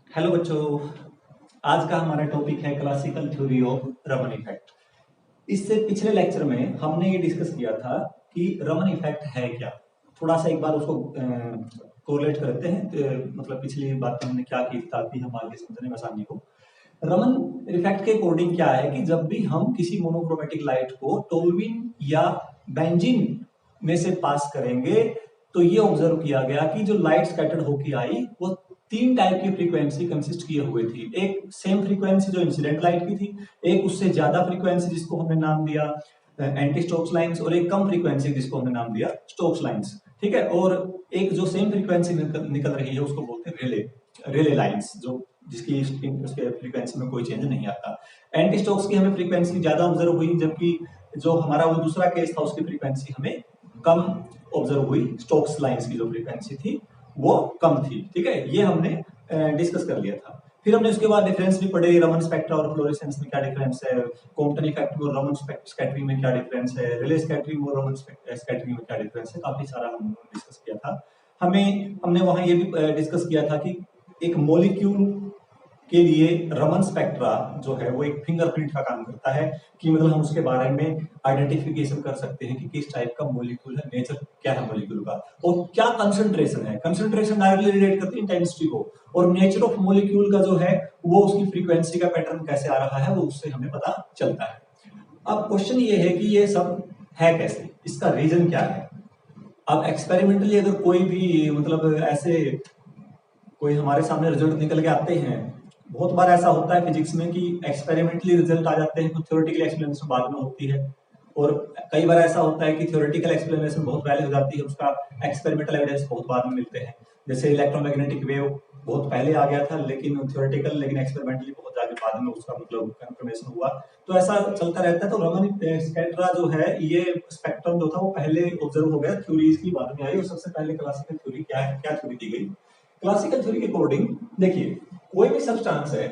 Hello बच्चों। आज का हमारा टॉपिक है classical theory of Raman effect. इससे पिछले लेक्चर में हमने ये डिस्कस किया था कि रमन इफेक्ट है क्या। थोड़ा सा एक बार उसको कोरिलेट करते हैं मतलब पिछली बात में हमने क्या की ताकि हम आगे समझने में आसानी हो। रमन इफेक्ट के अकॉर्डिंग क्या है कि जब भी हम किसी मोनोक्रोमेटिक लाइट को टोल्यूइन या बेंजीन में से पास करेंगे तो ये ऑब्जर्व किया गया कि जो लाइट स्कैटर्ड होकर आई वो तीन टाइप की फ्रीक्वेंसी कंसिस्ट किए हुए थी। एक सेम फ्रीक्वेंसी जो इंसिडेंट लाइट की थी, एक उससे ज्यादा फ्रीक्वेंसी जिसको हमने नाम दिया एंटी स्टोक्स लाइंस, और एक कम फ्रीक्वेंसी जिसको हमने नाम दिया स्टोक्स लाइंस। ठीक है। और एक जो सेम फ्रीक्वेंसी निकल रही है उसको बोलते हैं रिले लाइंस, जो जिसकी उसके फ्रीक्वेंसी में कोई चेंज नहीं आता। एंटी स्टोक्स की हमें फ्रीक्वेंसी ज्यादा ऑब्जर्व हुई, जबकि जो हमारा वो दूसरा केस था उसकी फ्रीक्वेंसी हमें कम ऑब्जर्व हुई। स्टोक्स लाइंस की जो फ्रीक्वेंसी थी वो कम थी। ठीक है, ये हमने डिस्कस कर लिया था। फिर हमने उसके बाद डिफरेंस भी पढ़े, रमन स्पेक्ट्रा और फ्लोरेसेंस में क्या डिफरेंस है, कॉम्पटन इफेक्ट और रमन स्कैटरिंग में क्या डिफरेंस है, रिले स्कैटरिंग और रमन स्कैटरिंग में क्या डिफरेंस है। काफी सारा हमने डिस्कस किया था। हमने वहां ये भी डिस्कस किया था कि एक मॉलिक्यूल के लिए रमन स्पेक्ट्रा जो है वो एक फिंगरप्रिंट का काम करता है, कि मतलब हम उसके बारे में आइडेंटिफिकेशन कर सकते हैं कि किस टाइप का मॉलिक्यूल है, नेचर क्या है मॉलिक्यूल का, और क्या कंसंट्रेशन है। कंसंट्रेशन डायरेक्टली रिलेट करती है इंटेंसिटी को, और नेचर ऑफ मॉलिक्यूल का जो है वो उसकी फ्रीक्वेंसी का पैटर्न कैसे आ रहा है वो उससे हमें पता चलता है। अब क्वेश्चन ये है कि ये सब है कैसे, इसका रीजन क्या है। अब एक्सपेरिमेंटली अगर कोई भी मतलब ऐसे कोई हमारे सामने रिजल्ट निकल के आते हैं, बहुत बार ऐसा होता है फिजिक्स में कि एक्सपेरिमेंटली रिजल्ट आ जाते हैं, कुछ थ्योरेटिकल एक्सप्लेनेशन बाद में होती है, और कई बार ऐसा होता है कि थ्योरेटिकल एक्सप्लेनेशन बहुत पहले हो जाती है, उसका एक्सपेरिमेंटल एविडेंस बहुत बाद में मिलते हैं। जैसे इलेक्ट्रोमैग्नेटिक वेव बहुत पहले आ गया था लेकिन थ्योरेटिकल, लेकिन एक्सपेरिमेंटली बहुत ज्यादा बाद में उसका मतलब कंफर्मेशन हुआ। तो ऐसा चलता रहता है। तो रमन स्पेक्ट्रा जो है, ये स्पेक्ट्रम जो था वो पहले ऑब्जर्व हो गया, थ्योरीज की बाद में आई, और सबसे पहले क्लासिकल थ्योरी क्या है, क्या थ्योरी दी गई। क्लासिकल थ्योरी के अकॉर्डिंग देखिए, कोई भी सब्सटेंस है,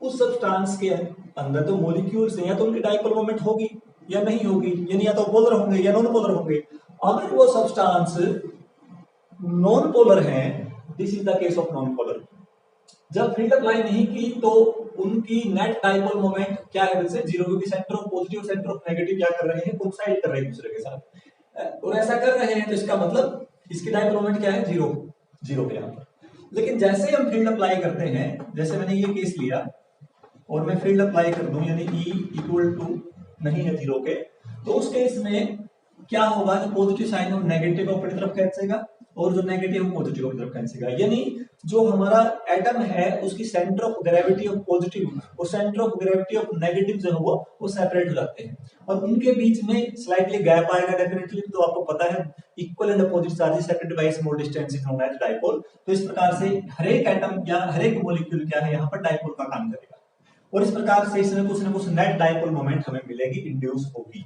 उस सब्सटेंस के अंदर तो मॉलिक्यूल्स हैं, या तो उनकी डाइपोल मोमेंट होगी या नहीं होगी, यानी या तो पोलर होंगे या नॉन पोलर होंगे। अगर वो सब्सटेंस नॉन पोलर है, this is the case of non polar. जब फील्ड अप्लाई नहीं की तो उनकी नेट डाइपोल मोमेंट क्या है, वैसे जीरो, क्योंकि centre of positive centre of negative क्या कर रहे हैं, कोइंसाइड कर रहे हैं एक दूसरे के साथ, और ऐसा कर रहे हैं तो इसका मतलब इसकी डाइपोल मोमेंट क्या है, जीरो। जीरो है यहाँ पर। लेकिन जैसे हम फील्ड अप्लाई करते हैं, जैसे मैंने ये केस लिया और मैं फील्ड अप्लाई कर दूं, यानी E इक्वल टू नहीं है जीरो के, तो उस केस में क्या होगा, जो पॉजिटिव साइन है नेगेटिव को अपनी तरफ खींचेगा, और जो नेगेटिव पॉजिटिव की तरफ खींचेगा। यानी जो हमारा एटम है उसकी centre of gravity of positive और centre of gravity of negative जो है वो सेपरेट हो जाते हैं, और उनके बीच में स्लाइटली गैप आएगा डेफिनेटली। तो आपको पता है equal and opposite charges separated by small distance is known as dipole. तो इस प्रकार से हर एक एटम या हर एक मॉलिक्यूल क्या है, यहाँ पर डाइपोल का काम करेगा, और इस प्रकार से इसमें कुछ ना कुछ नेट डाइपोल मोमेंट हमें मिलेगी, इंड्यूस होगी,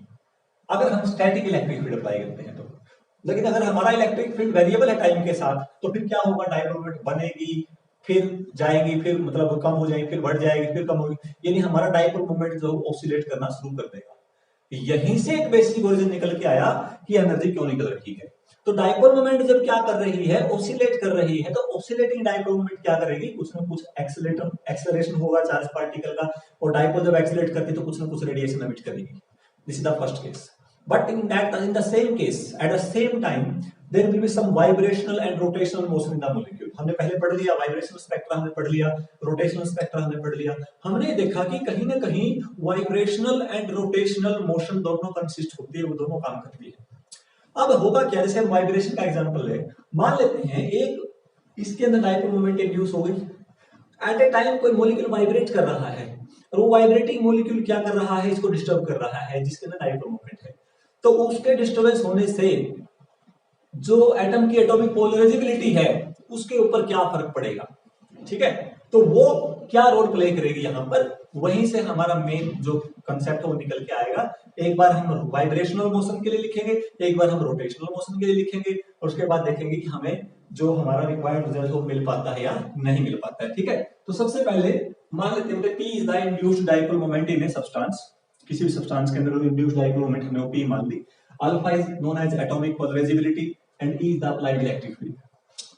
अगर हम स्टैटिक इलेक्ट्रिक फील्ड अप्लाई करते हैं तो। लेकिन अगर हमारा इलेक्ट्रिक फील्ड वेरिएबल है टाइम के साथ, तो फिर क्या होगा, डाइपोल मोमेंट बनेगी, फिर जाएगी, फिर मतलब कम हो जाएगी, फिर बढ़ जाएगी, फिर कम होगी, यानी हमारा डाइपोल मोमेंट जो ऑसिलेट करना शुरू कर देगा। यहीं से एक बेसिक ओरिजिन निकल के आया कि एनर्जी क्यों निकल रही है। तो डाइपोल मोमेंट जब क्या कर रही है, ऑसिलेट कर रही है, तो ऑसिलेटिंग डाइपोल मोमेंट क्या करेगी, कुछ ना कुछ एक्सेलरेशन होगा चार्ज पार्टिकल का, और डाइपोल जब एक्सेलरेट करती है तो कुछ ना कुछ रेडिएशन एमिट करेगी। This is the first case. But in the same case, at the same time, there will be some vibrational and rotational motion in the molecule. हमने पहले पढ़ लिया वाइब्रेशनल स्पेक्ट्रा, हमने पढ़ लिया रोटेशनल स्पेक्ट्रा, हमने पढ़ लिया। हमने देखा कि कहीं ना कहीं वाइब्रेशनल एंड रोटेशनल मोशन दोनों कंसिस्ट होती है, वो दोनों काम करती है। अब होगा क्या, जैसे हम वाइब्रेशन का एग्जांपल ले, मान लेते हैं एक इसके अंदर डाइपोल मोमेंट इंड्यूस हो गई, एट ए टाइम कोई मॉलिक्यूल वाइब्रेट कर रहा है, और वो वाइब्रेटिंग मॉलिक्यूल क्या कर रहा है, इसको डिस्टर्ब कर रहा है, जिसके अंदर डाइपोल मोमेंट है। तो उसके डिस्टर्बेंस होने से जो एटम की एटॉमिक पोलराइजेबिलिटी है उसके ऊपर क्या फर्क पड़ेगा। ठीक है, तो वो क्या रोल प्ले करेगी यहाँ पर, वहीं से हमारा मेन जो कंसेप्ट है वो निकल के आएगा। एक बार हम वाइब्रेशनल मोशन के लिए लिखेंगे, एक बार हम रोटेशनल मोशन के लिए लिखेंगे, और उसके बाद देखेंगे कि हमें जो हमारा रिक्वायर्ड रिजल्ट वो मिल पाता है या नहीं मिल पाता है। ठीक है, तो सबसे पहले मान लेते हैं P is the induced dipole moment in a substance. किसी भी सब्सटेंस के अंदर इंड्यूस्ड डाइपोल मोमेंट हमने P मान ली। Alpha is known as atomic polarisability and E is the applied electric field.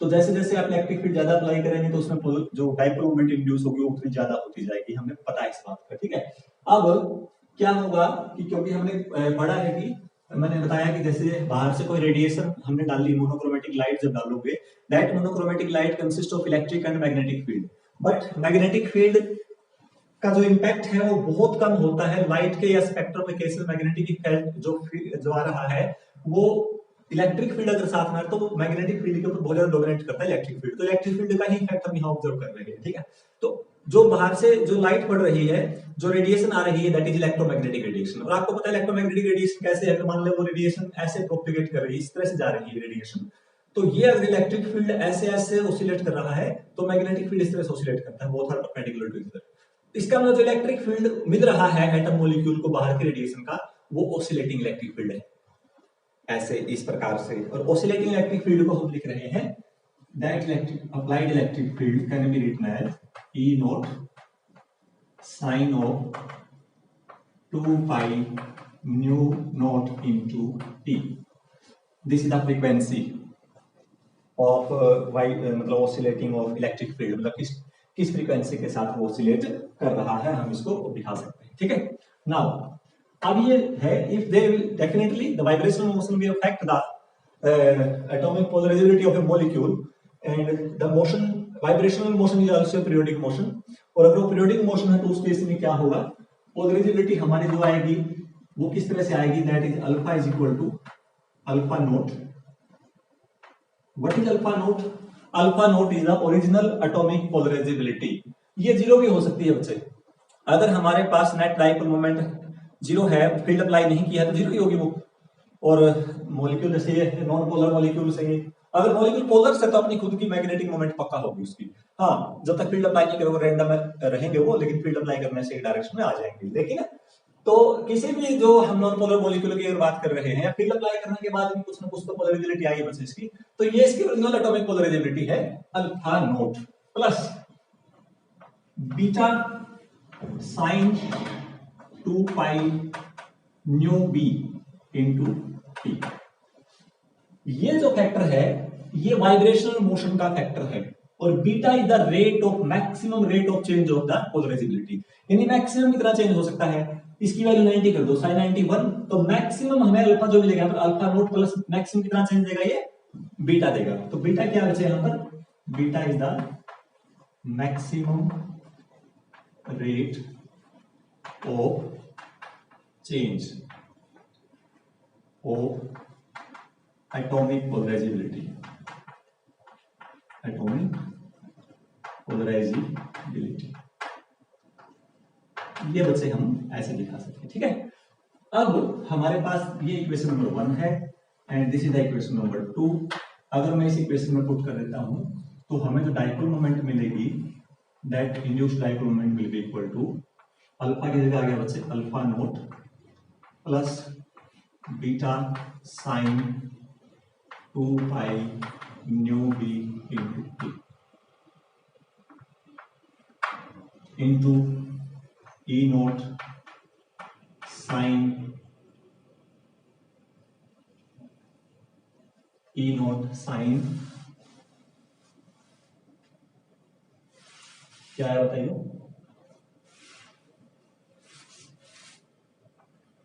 तो जैसे जैसे आप इलेक्ट्रिक फील्ड ज्यादा अप्लाई करेंगे तो उसमें जो डाइपोल मोमेंट इंड्यूस होगी वो उतनी ज्यादा होती जाएगी, हमें पता है इस बात का, ठीक है। अब क्या होगा कि क्योंकि हमने पढ़ा है कि मैंने बताया कि जैसे बाहर से कोई रेडिएशन हमने डाली, मोनोक्रोमेटिक लाइट जब डालोगे, that monochromatic light consist of electric and magnetic field, but magnetic field का जो इम्पैक्ट है वो बहुत कम होता है लाइट के या स्पेक्ट्रम में केसेस। मैग्नेटिक इफेक्ट जो आ रहा है वो इलेक्ट्रिक फील्ड अगर साथ में है तो वो मैग्नेटिक फील्ड के ऊपर बहुत ज्यादा डोमिनेट करता है इलेक्ट्रिक फील्ड, तो इलेक्ट्रिक फील्ड का ही इफेक्ट हम यहाँ ऑब्जर्व कर रहे हैं, ठीक है। तो जो बाहर से जो लाइट पड़ रही है, जो रेडिएशन आ रही है, दैट इज इलेक्ट्रोमैग्नेटिक रेडिएशन। और आपको पता है इलेक्ट्रोमैग्नेटिक रेडिएशन कैसे है, मान लो वो रेडिएशन ऐसे प्रोपेगेट कर रही है, इस तरह से जा रही है रेडिएशन, तो ये अगर इलेक्ट्रिक फील्ड ऐसे ऐसे ऑसिलेट कर रहा है तो मैग्नेटिक फील्ड इस तरह से ऑसिलेट करता है, both are perpendicular to each other. इसका मतलब जो इलेक्ट्रिक फील्ड मिल रहा है एटम मॉलिक्यूल को बाहर के रेडिएशन का, वो ऑसिलेटिंग इलेक्ट्रिक फील्ड है, ऐसे इस प्रकार से। और ऑसिलेटिंग इलेक्ट्रिक फील्ड को हम लिख रहे हैं that electric applied electric field can be written as E naught sine of 2 pi nu naught into T। This is the frequency of मतलब ऑसिलेटिंग ऑफ इलेक्ट्रिक फील्ड, मतलब किस फ्रीक्वेंसी के साथ वो ऑसिलेट कर रहा है, हम इसको दिखा सकते हैं, ठीक है। नाउ अब ये है if they will definitely the vibrational motion will affect the atomic polarisability of A molecule and the motion vibrational motion is also periodic motion. और अगर वो पीरियोडिक मोशन है तो उस केस में क्या होगा, पोलराइजेबिलिटी हमारी जो आएगी वो किस तरह से आएगी, that is alpha is equal to alpha naught. What is alpha naught? Alpha naught is the original atomic polarizability. ये जीरो भी हो सकती है बच्चे, अगर हमारे पास नेट डाइपोल मोमेंट जीरो है, फील्ड अप्लाई नहीं किया है तो जीरो ही होगी वो। और मॉलिक्यूल जैसे नॉन पोलर मॉलिक्यूल से, अगर मॉलिक्यूल पोलर से तो अपनी खुद की मैग्नेटिक मोमेंट पक्का होगी उसकी, हाँ जब तक फील्ड अप्लाई नहीं करोगे रैंडम रहेंगे वो, लेकिन फील्ड अप्लाई करने से एक डायरेक्शन में आ जाएंगे। लेकिन तो किसी भी जो हम नॉन पोलर मॉलिक्यूल की अगर बात कर रहे हैं, फील्ड अप्लाई करने के बाद भी कुछ ना कुछ तो पोलराइजेबिलिटी आई है बच्चे इसकी, तो ये इसकी ओरिजिनल एटॉमिक पोलराइजेबिलिटी है alpha note plus beta sine 2 pi nu b into t. ये जो फैक्टर है ये वाइब्रेशनल मोशन का फैक्टर है, और beta is the rate of maximum rate of change of the polarisability. यानी मैक्सिमम कितना चेंज हो सकता है, इसकी वैल्यू 90 कर दो, साइन 91, तो मैक्सिमम हमें अल्फा जो मिलेगा पर अल्फा नोट प्लस मैक्सिमम कितना चेंज देगा, ये बीटा देगा। तो बीटा क्या बचे यहां पर, beta is the maximum rate of change of atomic polarisability, atomic polarizability. ये बच्चे हम ऐसे दिखा सकते हैं, ठीक है। अब हमारे पास ये इक्वेशन नंबर 1 है and this is the equation number 2। अगर मैं इस इक्वेशन में पुट कर देता हूं तो हमें जो डाइपोल मोमेंट मिलेगी, that induced dipole moment will be equal to alpha की जगह आ गया बच्चे alpha note plus beta sine 2 pi nu b into t into E note sine क्या है बताइए,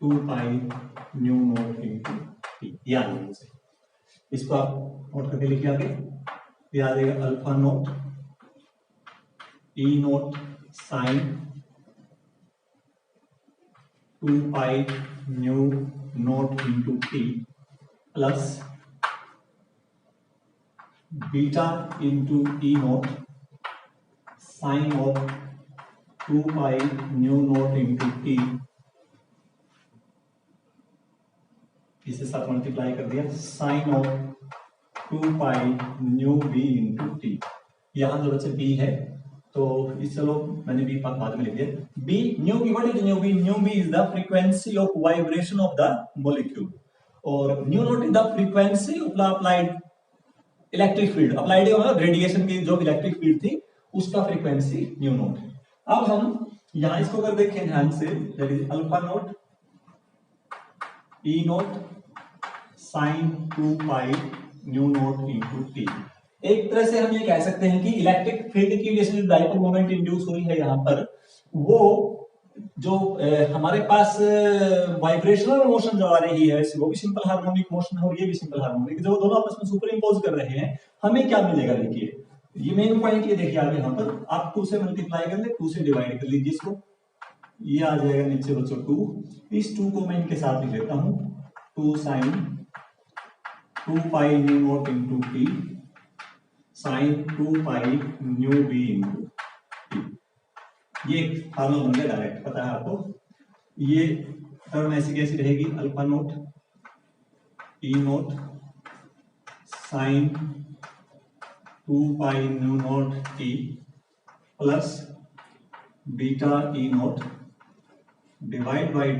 2 pi nu note into t. याद है मुझे, इसको आप नोट करके लिखिए आगे, याद है alpha note E note sine 2 pi nu note into t plus beta into E note sine of 2 pi nu note into t, इसे साथ मल्टीप्लाई कर दिया, sine of 2 pi nu b into t. यहां जो बच्चे बी है तो इस चलो मैंने बी बाद में लिख दिया। B nu b, what is nu b? Nu b is the frequency of vibration of the molecule, और nu nought is the frequency of the applied electric field. Applied मतलब रेडिएशन की जो इलेक्ट्रिक फील्ड थी उसका frequency new note है। अब हम यहां इसको अगर देखें ध्यान से, that is alpha note E note sine 2 pi nu note into t, एक तरह से हम ये कह सकते हैं कि इलेक्ट्रिक फील्ड की वजह से जो डाइपोल मोमेंट इंड्यूस हुई है यहाँ पर, वो जो हमारे पास वाइब्रेशनल मोशन जो आ रही है वो भी सिंपल हार्मोनिक मोशन है और ये भी सिंपल हार्मोनिक, जो दोनों आपस में सुपर इम्पोज कर रहे हैं, हमें क्या मिलेगा? देखिए ये मेन पॉइंट ये देखिए आप यहाँ पर, आप 2 से मल्टीप्लाई कर ले, 2 से डिवाइड कर लीजिए इसको, ये आ जाएगा नीचे बच्चों 2। इस 2 को मैं इनके साथ लिख लेता हूं, 2 sine 2 pi nu naught into t sine 2 pi nu b into t. ये फॉर्मूला बन गया डायरेक्ट, पता है आपको। ये टर्म ऐसी कैसी रहेगी, alpha note E note sine 2 pi nu nought t plus beta E nought divide by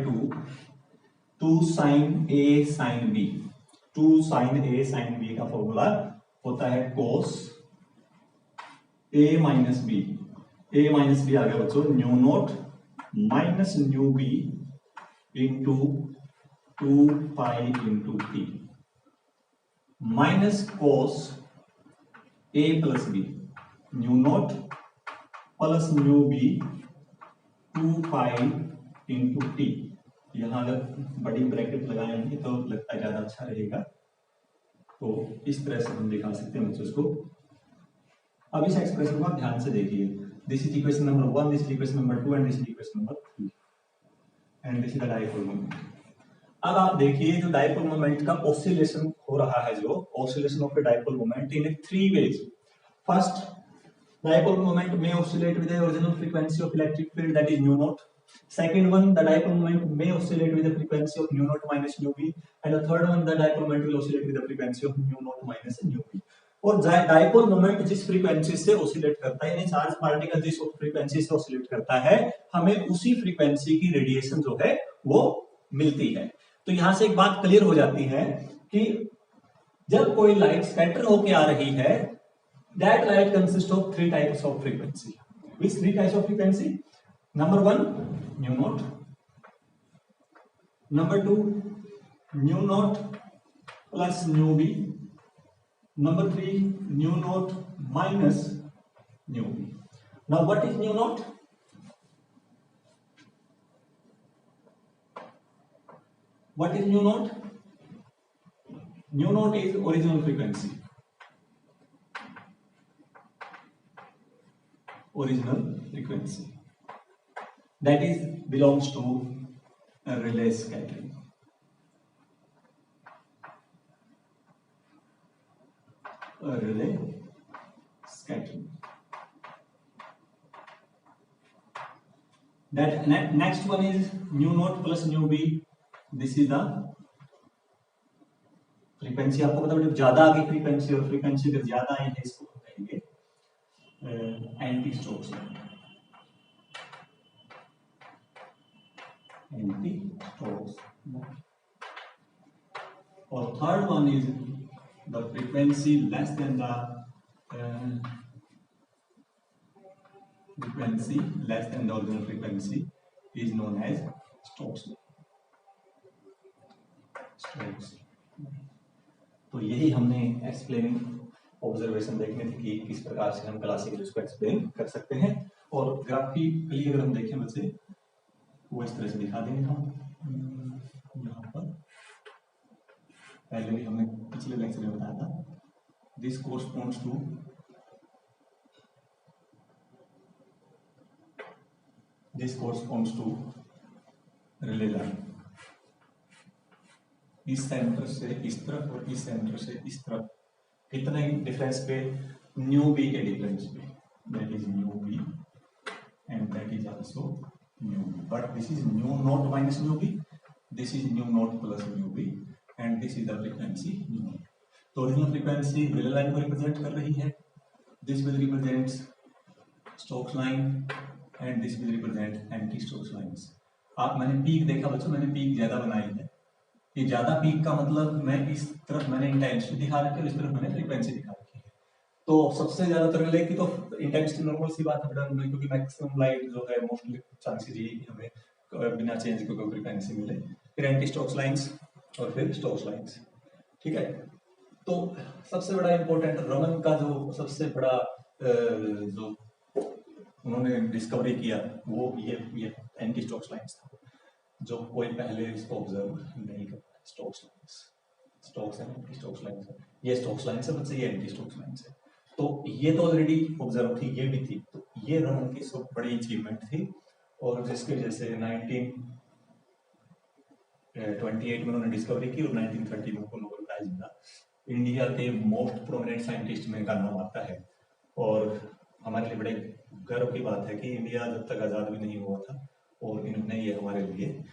2 sine a sine b. 2 sine a sine b का फॉर्मूला होता है cos a minus b. A minus b आ गया बच्चों nu nought minus nu b into 2 pi into t minus cos a plus b, nu nought plus nu b 2 pi into t. यहां अगर बड़ी bracket लगाएंगे तो लगता है ज्यादा अच्छा रहेगा, तो इस तरह से हम दिखा सकते हैं बच्चों इसको। अब इस एक्सप्रेशन को आप ध्यान से देखिए, this is equation number 1, this is equation number 2 and this is equation number 3 and this is the dipole moment. अब आप देखिए जो डाइपोल मोमेंट का ऑसिलेशन हो रहा है, जो oscillation of the dipole moment in 3 ways. First, dipole moment may oscillate with the original frequency of electric field, that is nu naught. Second one, the dipole moment may oscillate with the frequency of nu naught minus nu b, and the third one, the dipole moment will oscillate with the frequency of nu naught minus nu b. और dipole moment जिस frequency से oscillate करता है, यानी charge particle जिस frequency से oscillate करता है, हमें उसी फ्रीक्वेंसी की रेडिएशन जो है वो मिलती है। तो यहां से एक बात क्लियर हो जाती है कि जब कोई लाइट स्कैटर होके आ रही है, that light consists of 3 types of frequency. Which 3 types of frequency? Number 1, nu naught. Number 2, nu naught plus nu b. Number 3, nu naught minus nu b. Now what is nu naught? What is nu naught? Nu naught is original frequency. Original frequency that is belongs to a relay scattering. A relay scattering. That next one is nu naught plus nu b. This is the frequency. आपको पता है ज्यादा आगे frequency और frequency अगर ज्यादा आई है इसको कहेंगे anti Stokes line. Anti Stokes line. और third one is the frequency less than the frequency less than the original frequency is known as Stokes law. तो यही हमने एक्सप्लेनिंग ऑब्जर्वेशन देखने थी कि किस प्रकार से हम क्लासिकल इसको एक्सप्लेन कर सकते हैं। और ग्राफिकली अगर हम देखें बच्चे, वो इस तरह से दिखा देंगे हम यहाँ पर। पहले भी हमने पिछले लेक्चर में बताया था, this corresponds to Rayleigh line. इस सेंटर से इस तरफ और इस सेंटर से इस तरफ कितने डिफरेंस पे? न्यू बी के डिफरेंस पे, that is nu b and that is also nu b, but this is nu naught minus nu b, this is nu naught plus nu b and this is the frequency nu naught. तो original frequency Rayleigh line को represent कर रही है, this will represents Stokes line and this will represent anti Stokes lines. आप मैंने peak देखा बच्चों, मैंने पीक ज्यादा बनाई है। ये ज्यादा पीक का मतलब मैं इस तरफ मैंने इंटेंसिटी दिखा रखी है और इस तरफ मैंने फ्रीक्वेंसी दिखा रखी है। तो सबसे ज्यादातर रिले की तो इंटेंसिटी नॉर्मल सी बात है, क्योंकि मैक्सिमम लाइट जो है मोस्टली चांसेस ये कि हमें बिना चेंज के फ्रीक्वेंसी मिले। फिर एंटी स्टोक्स लाइंस और फिर स्टोक्स लाइंस, ठीक है। तो सबसे बड़ा इंपॉर्टेंट रमन का जो सबसे बड़ा जो उन्होंने डिस्कवरी किया वो ये एंटी स्टोक्स लाइंस था, जो कोई पहले इसको ऑब्जर्व नहीं करता। Stokes lines, Stokes and anti Stokes lines है, ये स्टोक्स लाइंस है बच्चे, ये एंटी स्टोक्स लाइंस है। तो ये तो ऑलरेडी ऑब्जर्व थी, ये भी थी, तो ये रमन की सब बड़ी अचीवमेंट थी, और जिसके जैसे 1928 में उन्होंने डिस्कवरी की और 1930 में उनको नोबेल प्राइज मिला। इंडिया के मोस्ट प्रोमिनेंट साइंटिस्ट में का नाम आता है, और हमारे लिए बड़े गर्व की बात है कि इंडिया जब तक आज़ाद भी नहीं हुआ था और इन्होंने ये हमारे लिए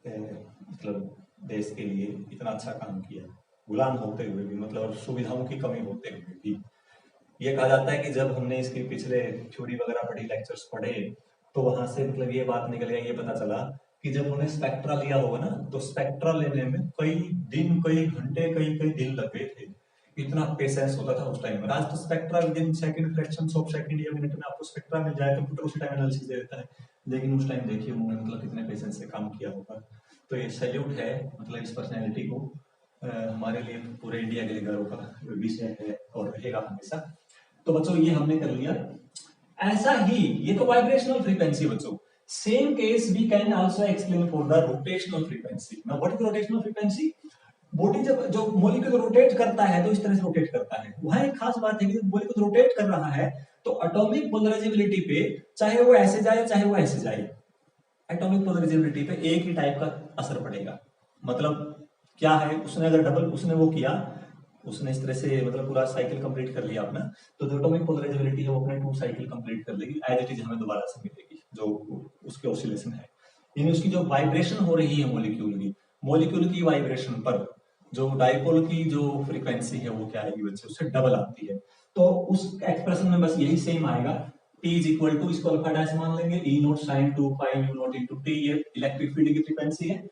मतलब देश के लिए इतना अच्छा काम किया, गुलाम होते हुए भी, मतलब सुविधाओं की कमी होते हुए भी। ये कहा जाता है कि जब हमने इसके पिछले थ्योरी वगैरह पढ़ी, लेक्चर्स पढ़े, तो वहां से मतलब ये बात निकल गया, ये पता चला कि जब उन्हें स्पेक्ट्रा लिया होगा ना, तो स्पेक्ट्रा लेने में कई दिन, कई घंटे, कई कई दिन लगे थे। इतना पेशेंस होता था उस टाइम में। आज तो spectra with in second, fractions of second या मिनट में आपको स्पेक्ट्रा मिल जाए, कंप्यूटर उसी टाइम एनालिसिस दे देता है। लेकिन उस टाइम देखिए उन्होंने मतलब कितने पेशेंस से काम किया होगा। तो ये सैल्यूट है मतलब इस पर्सनैलिटी को, हमारे लिए पूरे इंडिया के लिए गर्व का विषय है और रहेगा हमेशा। तो बच्चों ये हमने कर लिया। ऐसा ही ये तो वाइब्रेशनल फ्रीक्वेंसी बच्चों, same case we can also explain for the rotational frequency. Now what is rotational frequency? Body जब जो मॉलिक्यूल रोटेट करता है तो इस तरह से रोटेट करता है। वहां एक खास बात है कि जब मॉलिक्यूल रोटेट कर रहा है तो एटॉमिक पोलराइजेबिलिटी पे, चाहे वो ऐसे जाए चाहे वो ऐसे जाए, एटॉमिक पोलराइजेबिलिटी पे एक ही टाइप का असर पड़ेगा। मतलब क्या है, उसने अगर डबल उसने वो किया, उसने इस तरह से मतलब पूरा साइकिल कंप्लीट कर लिया अपना, तो जो एटॉमिक पोलराइजेबिलिटी है वो अपने 2 साइकिल कंप्लीट कर लेगी, एज इट इज हमें दोबारा से मिलेगी जो उसके ऑसिलेशन है। यानी उसकी जो वाइब्रेशन हो रही है मॉलिक्यूल की वाइब्रेशन पर जो डाइपोल की जो फ्रीक्वेंसी है वो क्या आएगी बच्चे, उससे डबल आती है। तो उस एक्सप्रेशन में बस यही सेम आएगा, T इज इक्वल टू, इसको अल्फा डैश मान लेंगे, E naught sine 2 pi mu naught into T, ये इलेक्ट्रिक फील्ड की फ्रीक्वेंसी है।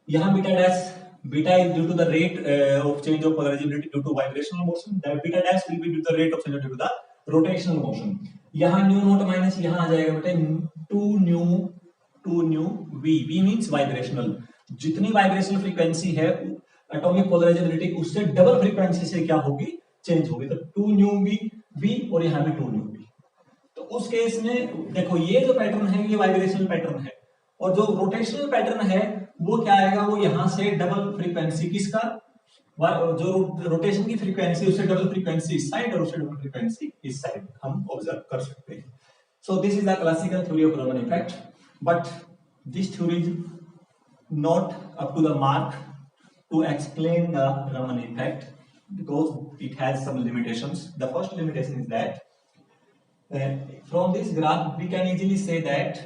यहाँ beta dash, beta is due to the rate of change of polarizability due to vibrational motion, that beta dash will be due to the rate of change due to the rotational motion। यहाँ new naught minus यहाँ आ जाएगा बेटा 2 new v means vibrational. जितनी vibrational frequency है atomic polarisability उससे double frequency से क्या होगी, चेंज होगी। तो 2 न्यू v और यहाँ भी 2 न्यू v। तो उस केस में देखो ये जो पैटर्न है ये वाइब्रेशनल पैटर्न है, और जो रोटेशनल पैटर्न है वो क्या आएगा, वो यहां से डबल फ्रीक्वेंसी किसका, जो रोटेशन की फ्रीक्वेंसी उससे डबल फ्रीक्वेंसी इस साइड और उससे डबल फ्रीक्वेंसी इस साइड हम ऑब्जर्व कर सकते हैं। So this is the classical theory of Raman effect, but this theory is not up to the mark to explain the Raman effect because it has some limitations. The first limitation is that from this graph we can easily say that,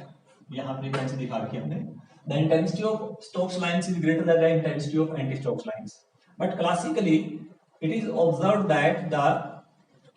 यहाँ frequency दिखा रखी है हमने, the intensity of Stokes lines is greater than the intensity of anti-Stokes lines. But classically it is observed that the,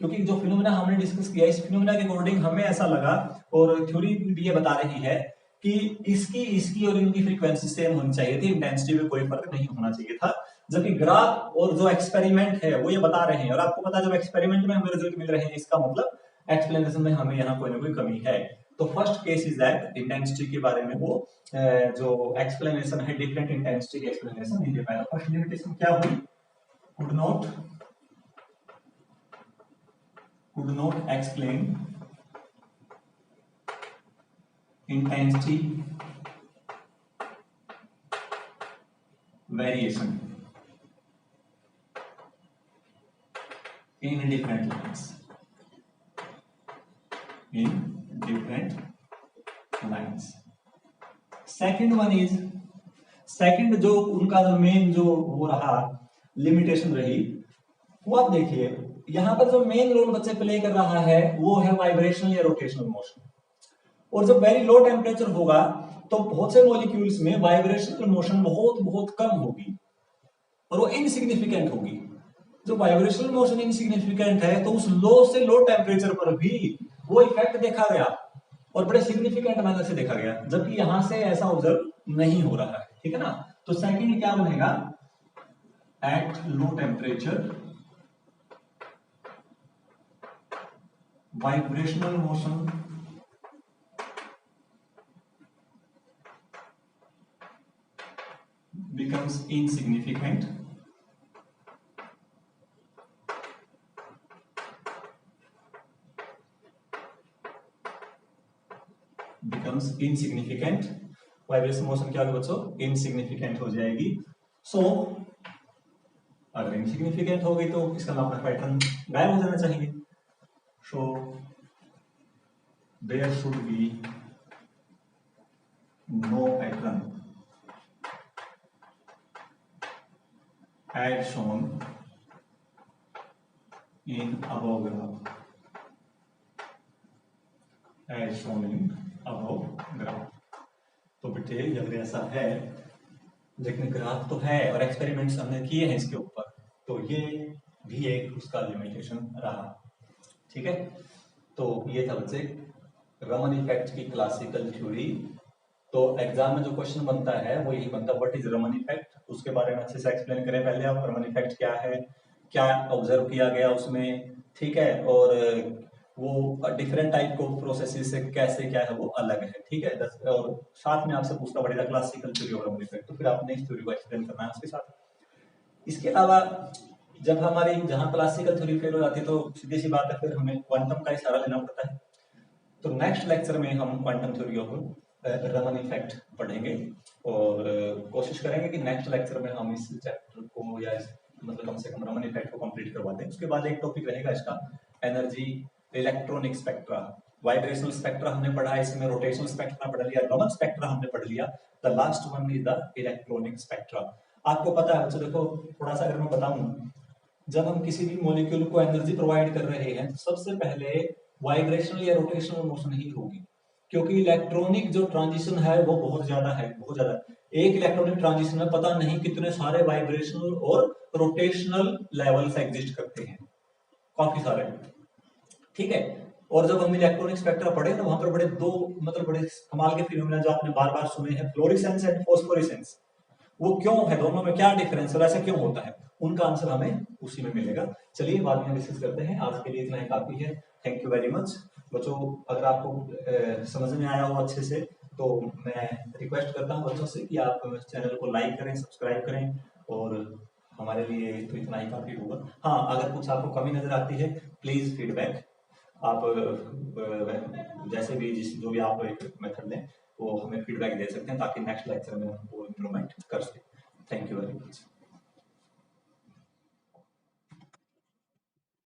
क्योंकि जो phenomena हमने discuss किया इस फिनोमेना के अकॉर्डिंग हमें ऐसा लगा और थ्योरी भी ये बता रही है कि इसकी और इनकी फ्रीक्वेंसी सेम होनी चाहिए थी, इंटेंसिटी में कोई फर्क नहीं होना चाहिए था। जबकि ग्राफ और जो एक्सपेरिमेंट है वो ये बता रहे हैं, और आपको पता जब एक्सपेरिमेंट में हमें रिजल्ट मिल रहे हैं इसका मतलब एक्सप्लेनेशन में हमें यहाँ कोई ना कोई कमी है। तो first case is that intensity के बारे में वो जो एक्सप्लेनेशन है डिफरेंट इंटेंसिटी की एक्सप्लेनेशन नहीं दे पाया। फर्स्ट लिमिटेशन क्या हुई, could not explain intensity variation in different lines, second one is, second जो उनका जो मेन जो वो रहा लिमिटेशन रही वो आप देखिए यहां पर जो मेन रोल बच्चे प्ले कर रहा है वो है वाइब्रेशनल या रोटेशनल मोशन। और जब वेरी लो टेम्परेचर होगा तो बहुत से मॉलिक्यूल्स में वाइब्रेशनल मोशन बहुत बहुत कम होगी और वो इनसिग्निफिकेंट होगी। जो वाइब्रेशनल मोशन इनसिग्निफिकेंट है तो उस लो से लो टेम्परेचर पर भी वो इफेक्ट देखा गया और बड़े सिग्निफिकेंट मैनर से देखा गया, जबकि यहां से ऐसा ऑब्जर्व नहीं हो रहा है। ठीक है ना, तो सेकंड क्या बनेगा, at low temperature vibrational motion becomes insignificant becomes insignificant. Vibration motion क्या होगी बच्चों? इनसिग्निफिकेंट हो जाएगी। सो अगर इनसिग्निफिकेंट हो गई तो इसका नाम अपना पैटर्न गायब हो जाना चाहिए। So there should be no pattern as shown in above graph, as shown in above graph। तो बेटे अगर ऐसा है, लेकिन ग्राफ तो है और एक्सपेरिमेंट्स हमने किए हैं इसके ऊपर, तो ये भी एक उसका लिमिटेशन रहा। ठीक है, तो ये था बच्चे रमन इफेक्ट की क्लासिकल थ्योरी। तो एग्जाम में जो क्वेश्चन बनता है वो यही बनता है, व्हाट इज रमन इफेक्ट। उसके बारे में अच्छे से एक्सप्लेन करें पहले आप, रमन इफेक्ट क्या है, क्या ऑब्जर्व किया गया उसमें, ठीक है, और वो डिफरेंट टाइप को प्रोसेसेस से कैसे क्या है वो अलग है, ठीक है। और साथ में आपसे पूछना पड़ेगा क्लासिकल थ्योरी और रमन इफेक्ट, तो फिर आपने इस थ्योरी को एक्सप्लेन करना है उसके साथ। इसके अलावा जब हमारी जहां क्लासिकल थ्योरी फेल हो जाती है तो सीधी सी बात है फिर हमें क्वांटम का ही सहारा लेना पड़ता है। तो नेक्स्ट लेक्चर में हम quantum theory of Raman effect पढ़ेंगे और कोशिश करेंगे कि नेक्स्ट लेक्चर में हम इस चैप्टर को या मतलब कम से कम रमन इफेक्ट को कंप्लीट करवा दें। उसके बाद एक टॉपिक रहेगा इसका energy electronic spectra. Vibrational spectra हमने पढ़ा है, इसमें रोटेशनल स्पेक्ट्रा पढ़ लिया, रमन स्पेक्ट्रा हमने पढ़ लिया, the last one is the electronic spectra. आपको पता है बच्चों, देखो थोड़ा सा अगर मैं बताऊं, जब हम किसी भी मॉलिक्यूल को एनर्जी प्रोवाइड कर रहे हैं तो सबसे पहले वाइब्रेशनल या रोटेशनल मोशन ही होगी, क्योंकि इलेक्ट्रॉनिक जो ट्रांजिशन है वो बहुत ज्यादा है, बहुत ज्यादा। एक इलेक्ट्रॉनिक ट्रांजिशन में पता नहीं कितने सारे वाइब्रेशनल और रोटेशनल लेवल्स एग्जिस्ट करते हैं, काफी सारे, ठीक है। और जब हम इलेक्ट्रॉनिक स्पेक्ट्रा पढ़े तो वहां पर बड़े दो मतलब बड़े कमाल के फिनोमेना जो आपने बार बार सुने हैं, फ्लोरेसेंस एंड फॉस्फोरेसेंस, वो क्यों है, दोनों में क्या डिफरेंस और ऐसा क्यों होता है, उनका आंसर हमें उसी में मिलेगा। चलिए बाद में डिस्कस करते हैं, आज के लिए इतना ही काफी है। थैंक यू वेरी मच बच्चों। अगर आपको समझ में आया हो अच्छे से तो मैं रिक्वेस्ट करता हूँ बच्चों से कि आप चैनल को लाइक करें, सब्सक्राइब करें, और हमारे लिए तो इतना ही काफी होगा। हाँ, अगर कुछ आपको कमी नजर आती है प्लीज फीडबैक आप जैसे भी जो भी आप एक मेथड दें वो हमें फीडबैक दे सकते हैं ताकि नेक्स्ट लेक्चर में हम वो इम्प्रूवमेंट कर सकें। Thank you very much.